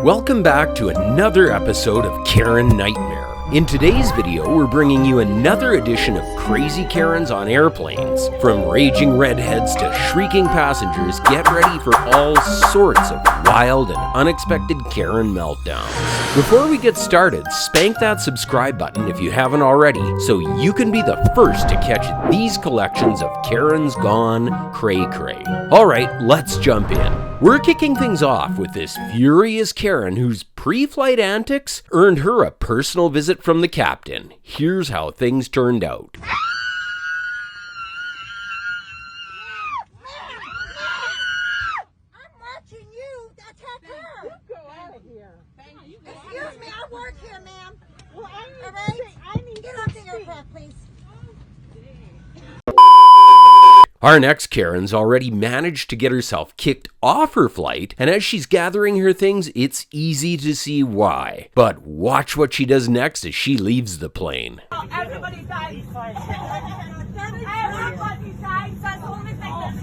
Welcome back to another episode of Karen Nightmare. In today's video, we're bringing you another edition of Crazy Karens on airplanes. From raging redheads to shrieking passengers, get ready for all sorts of wild and unexpected Karen meltdowns. Before we get started, spank that subscribe button if you haven't already, so you can be the first to catch these collections of Karens gone cray-cray. Alright, let's jump in. We're kicking things off with this furious Karen whose pre-flight antics earned her a personal visit from the captain. Here's how things turned out. I'm watching you attack her. You go out of here. Excuse me, I work here, ma'am. Well, All right? Get off the aircraft, please. Our next Karen's already managed to get herself kicked off her flight, and as she's gathering her things, it's easy to see why. But watch what she does next as she leaves the plane. Everybody dies. Everybody dies. That's the only thing that's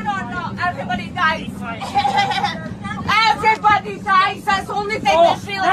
No. Everybody dies. Everybody dies. That's the only thing that's real.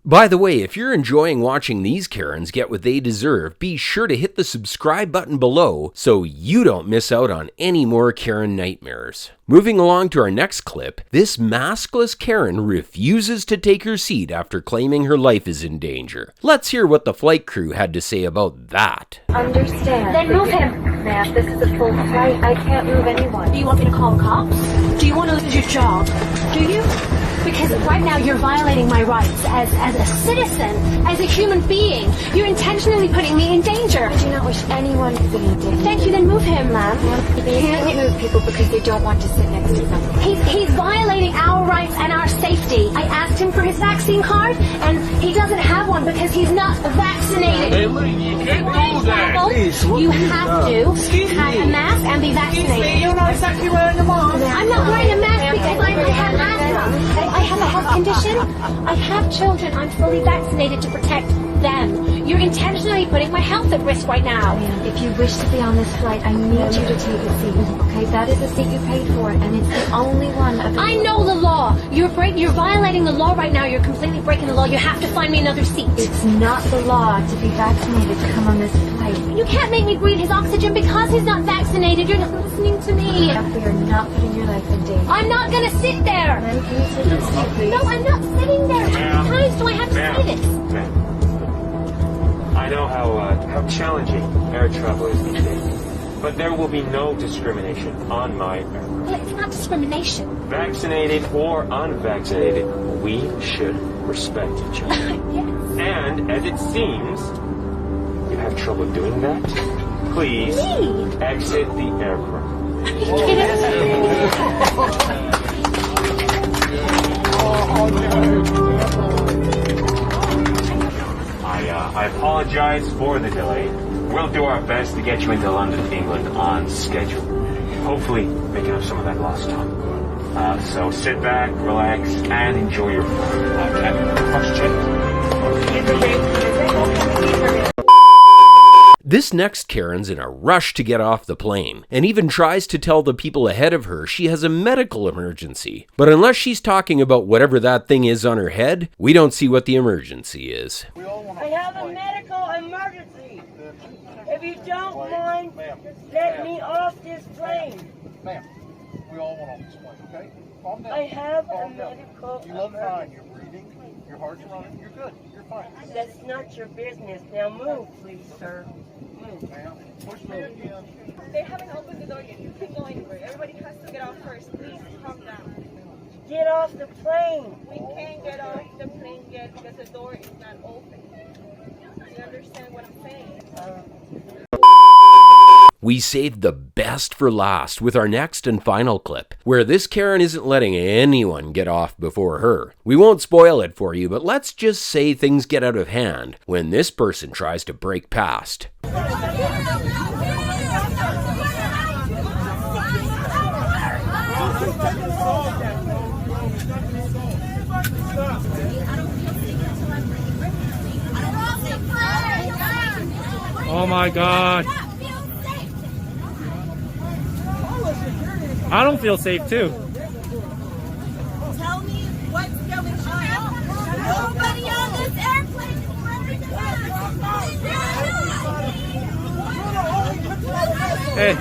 By the way, if you're enjoying watching these Karens get what they deserve, be sure to hit the subscribe button below so you don't miss out on any more Karen nightmares. Moving along to our next clip, this maskless Karen refuses to take her seat after claiming her life is in danger. Let's hear what the flight crew had to say about that. Understand. Then move him. Ma'am, this is a full flight. I can't move anyone. Do you want me to call the cops? Do you want to lose your job? Do you? Because right now you're violating my rights as a citizen, as a human being. You're intentionally putting me in danger. I do not wish anyone to be in danger. Thank you, then move him, ma'am. They can't move people because they don't want to sit next to someone. He's violating our rights and our safety. I asked him for his vaccine card, and he doesn't have one because he's not vaccinated. Hey, look, you can't do that. You have to have a mask and be vaccinated. You're not exactly wearing a mask. I'm not wearing a mask because I have asthma. I have a health condition. I have children. I'm fully vaccinated to protect them. You're intentionally putting my health at risk right now. Ma'am, if you wish to be on this flight, I need you to take a seat. Okay, that is the seat you paid for, and it's the only one of the... I know the law. You're violating the law right now. You're completely breaking the law. You have to find me another seat. It's not the law to be vaccinated to come on this flight. You can't make me breathe his oxygen because he's not vaccinated. You're not listening to me. We are not putting your life in danger. I'm not gonna sit there. Ma'am, can you sit in the seat, please? No, I'm not sitting there. How many times do I have to say this? Ma'am, I know how challenging air travel is these days, but there will be no discrimination on my aircraft. Well, it's not discrimination. Vaccinated or unvaccinated, we should respect each other. Yes. And as it seems, you have trouble doing that, please Me? exit the aircraft. Are you kidding me? I apologize for the delay. We'll do our best to get you into London, England on schedule. Hopefully making up some of that lost time. So sit back, relax, and enjoy your flight. Question. This next Karen's in a rush to get off the plane, and even tries to tell the people ahead of her she has a medical emergency. But unless she's talking about whatever that thing is on her head, we don't see what the emergency is. I have a medical emergency. If you don't mind, let me off this plane. Ma'am, we all want on this plane, okay? Calm down. I have a Calm down. medical You look fine. emergency. You're breathing. Your heart's running. You're good. You're fine. That's not your business. Now move, please, sir. Move. Ma'am, push me again. They haven't opened the door yet. You can't go anywhere. Everybody has to get off first. Please calm down. Get off the plane. We can't get off the plane yet because the door is not open. You understand what I'm saying? We saved the best for last with our next and final clip, where this Karen isn't letting anyone get off before her. We won't spoil it for you, but let's just say things get out of hand when this person tries to break past. Oh my God. I don't feel safe too. Tell me what's going on. Nobody on this airplane is wearing a mask. Hey.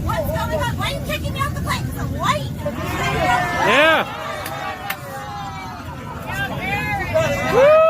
What's going on? Why are you kicking me out the plane? Because I'm white. Yeah. Woo!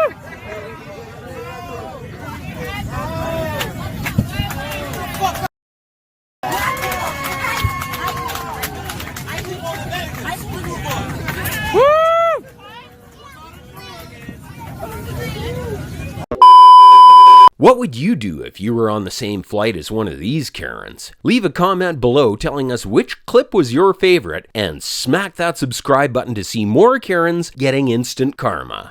What would you do if you were on the same flight as one of these Karens? Leave a comment below telling us which clip was your favorite, and smack that subscribe button to see more Karens getting instant karma.